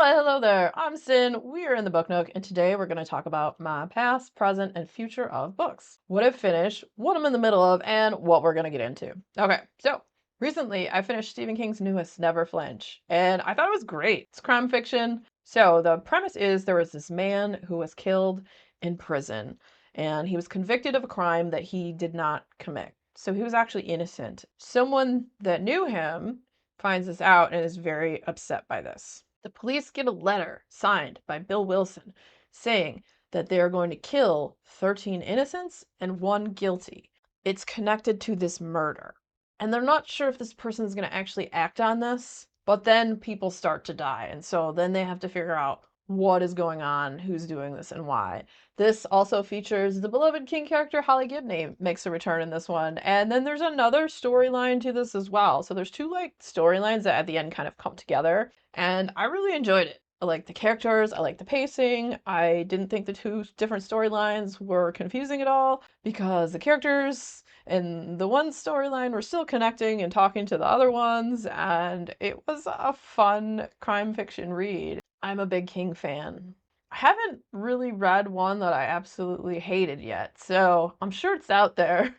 Why, hello there. I'm Sin. We are in the Book Nook, and today we're going to talk about my past, present, and future of books. What I've finished, what I'm in the middle of, and what we're going to get into. Okay, so recently I finished Stephen King's newest, Never Flinch, and I thought it was great. It's crime fiction. So the premise is there was this man who was killed in prison, and he was convicted of a crime that he did not commit. So he was actually innocent. Someone that knew him finds this out and is very upset by this. The police get a letter signed by Bill Wilson saying that they are going to kill 13 innocents and one guilty. It's connected to this murder. And they're not sure if this person is going to actually act on this, but then people start to die. And so then they have to figure out what is going on, who's doing this, and why. This also features the beloved King character Holly Gibney makes a return in this one. And then there's another storyline to this as well. So there's two storylines that at the end kind of come together. And I really enjoyed it. I liked the characters, I liked the pacing. I didn't think the two different storylines were confusing at all because the characters in the one storyline were still connecting and talking to the other ones, and it was a fun crime fiction read. I'm a big King fan. I haven't really read one that I absolutely hated yet, so I'm sure it's out there.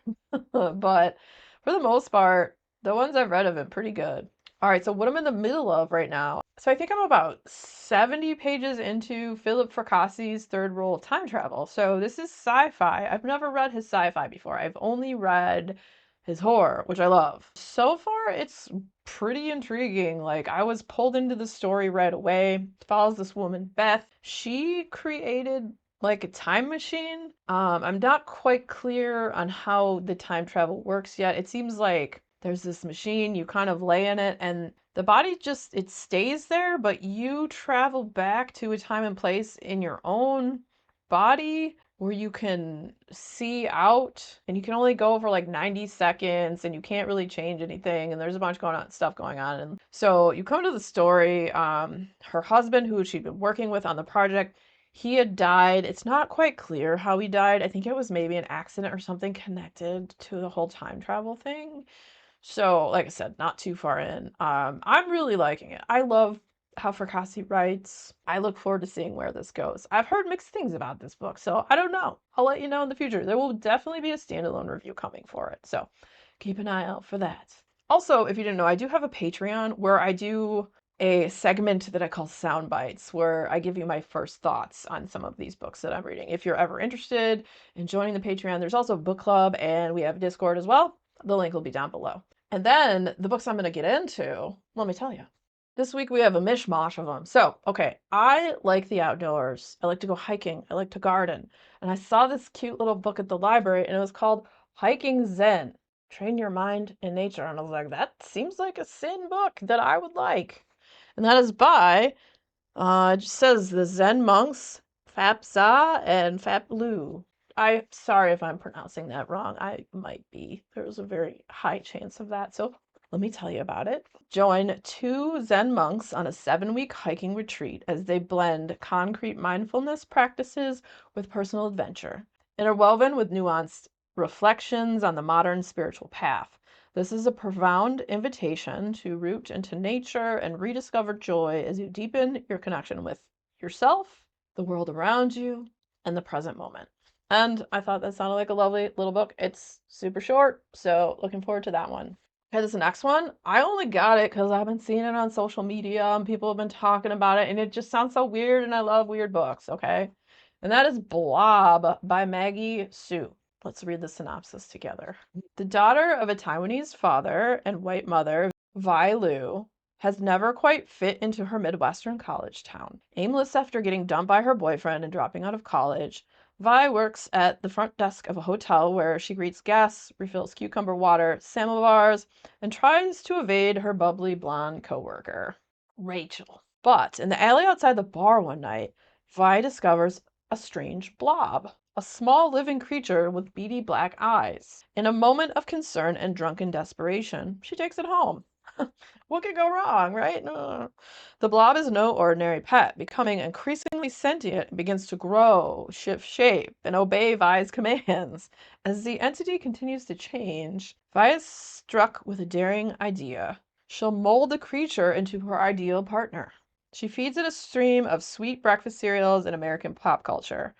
But for the most part, the ones I've read have been pretty good. All right, so what I'm in the middle of right now. So I think I'm about 70 pages into Philip Fracasse's Third Rule of Time Travel. So this is sci-fi. I've never read his sci-fi before. I've only read his horror, which I love. So far, it's pretty intriguing. Like, I was pulled into the story right away. It follows this woman, Beth. She created like a time machine. I'm not quite clear on how the time travel works yet. It seems like there's this machine, you kind of lay in it, and the body just, it stays there, but you travel back to a time and place in your own body where you can see out, and you can only go for like 90 seconds, and you can't really change anything, and there's a bunch stuff going on. And so you come to the story, her husband, who she'd been working with on the project, he had died. It's not quite clear how he died. I think it was maybe an accident or something connected to the whole time travel thing. So, like I said, not too far in. I'm really liking it. I love how Fracasse writes. I look forward to seeing where this goes. I've heard mixed things about this book, so I don't know. I'll let you know in the future. There will definitely be a standalone review coming for it, so keep an eye out for that. Also, if you didn't know, I do have a Patreon where I do a segment that I call Sound Bites, where I give you my first thoughts on some of these books that I'm reading. If you're ever interested in joining the Patreon, there's also a book club, and we have Discord as well. The link will be down below. And then the books I'm going to get into, let me tell you. This week we have a mishmash of them. So, okay, I like the outdoors. I like to go hiking. I like to garden. And I saw this cute little book at the library, and it was called Hiking Zen. Train Your Mind in Nature. And I was like, that seems like a Sin book that I would like. And that is by, it just says the Zen monks, Phap Za and Phap Lu. I'm sorry if I'm pronouncing that wrong. I might be. There's a very high chance of that. So let me tell you about it. Join two Zen monks on a 7-week hiking retreat as they blend concrete mindfulness practices with personal adventure, interwoven with nuanced reflections on the modern spiritual path. This is a profound invitation to root into nature and rediscover joy as you deepen your connection with yourself, the world around you, and the present moment. And I thought that sounded like a lovely little book. It's super short, so looking forward to that one. Okay, this next one, I only got it because I've been seeing it on social media and people have been talking about it, and it just sounds so weird, and I love weird books, okay? And that is Blob by Maggie Su. Let's read the synopsis together. The daughter of a Taiwanese father and white mother, Vi Lu, has never quite fit into her Midwestern college town. Aimless after getting dumped by her boyfriend and dropping out of college, Vi works at the front desk of a hotel where she greets guests, refills cucumber water, samovars, and tries to evade her bubbly blonde coworker, Rachel. But in the alley outside the bar one night, Vi discovers a strange blob, a small living creature with beady black eyes. In a moment of concern and drunken desperation, she takes it home. What could go wrong, right? The blob is no ordinary pet. Becoming increasingly sentient, it begins to grow, shift shape, and obey Vi's commands. As the entity continues to change, Vi is struck with a daring idea. She'll mold the creature into her ideal partner. She feeds it a stream of sweet breakfast cereals and American pop culture,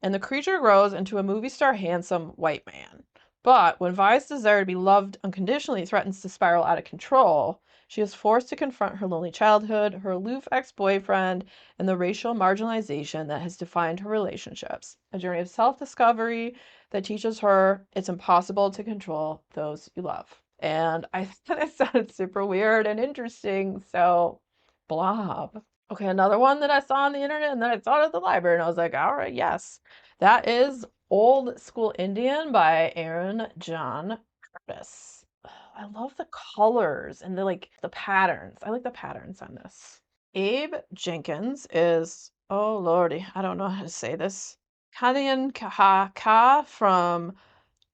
and the creature grows into a movie star handsome white man. But when Vi's desire to be loved unconditionally threatens to spiral out of control, she is forced to confront her lonely childhood, her aloof ex boyfriend, and the racial marginalization that has defined her relationships. A journey of self discovery that teaches her it's impossible to control those you love. And I thought it sounded super weird and interesting, so Blob. Okay, another one that I saw on the internet and then I saw it at the library and I was like, all right, yes. That is Old School Indian by Aaron John Curtis. I love the colors and the patterns. I like the patterns on this. Abe Jenkins is, oh lordy, I don't know how to say this. Kanian Kaha from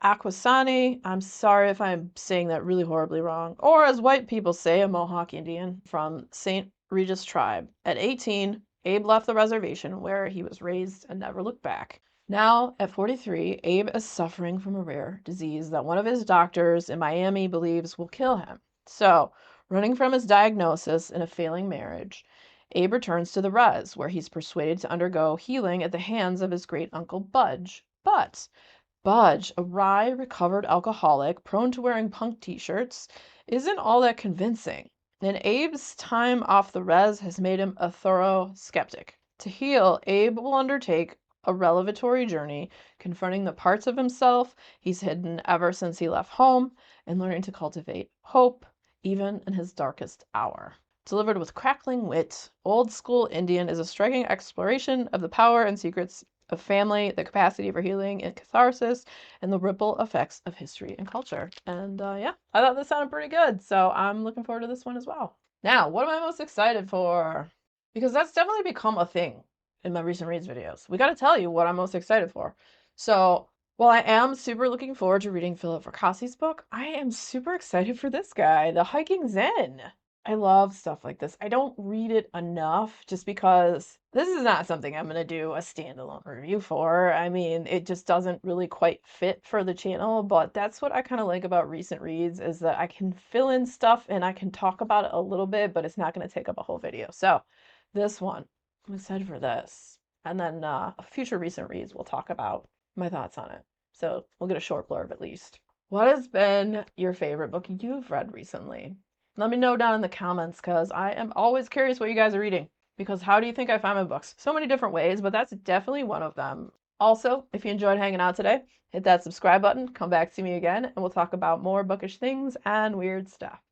Akwesasne. I'm sorry if I'm saying that really horribly wrong. Or as white people say, a Mohawk Indian from St. Regis tribe. At 18, Abe left the reservation where he was raised and never looked back. Now, at 43, Abe is suffering from a rare disease that one of his doctors in Miami believes will kill him. So, running from his diagnosis in a failing marriage, Abe returns to the res, where he's persuaded to undergo healing at the hands of his great uncle Budge. But Budge, a wry, recovered alcoholic prone to wearing punk t-shirts, isn't all that convincing, and Abe's time off the res has made him a thorough skeptic. To heal, Abe will undertake a revelatory journey, confronting the parts of himself he's hidden ever since he left home, and learning to cultivate hope, even in his darkest hour. Delivered with crackling wit, Old School Indian is a striking exploration of the power and secrets of family, the capacity for healing and catharsis, and the ripple effects of history and culture. And yeah, I thought this sounded pretty good, so I'm looking forward to this one as well. Now, what am I most excited for? Because that's definitely become a thing in my recent reads videos. We got to tell you what I'm most excited for. So, while I am super looking forward to reading Philip Fracasse's book, I am super excited for this guy, The Hiking Zen. I love stuff like this. I don't read it enough just because this is not something I'm going to do a standalone review for. I mean, it just doesn't really quite fit for the channel, but that's what I kind of like about recent reads is that I can fill in stuff and I can talk about it a little bit, but it's not going to take up a whole video. So this one, I'm excited for this. And then future recent reads, we'll talk about my thoughts on it. So we'll get a short blurb at least. What has been your favorite book you've read recently? Let me know down in the comments because I am always curious what you guys are reading. Because how do you think I find my books? So many different ways, but that's definitely one of them. Also, if you enjoyed hanging out today, hit that subscribe button, come back to me again, and we'll talk about more bookish things and weird stuff.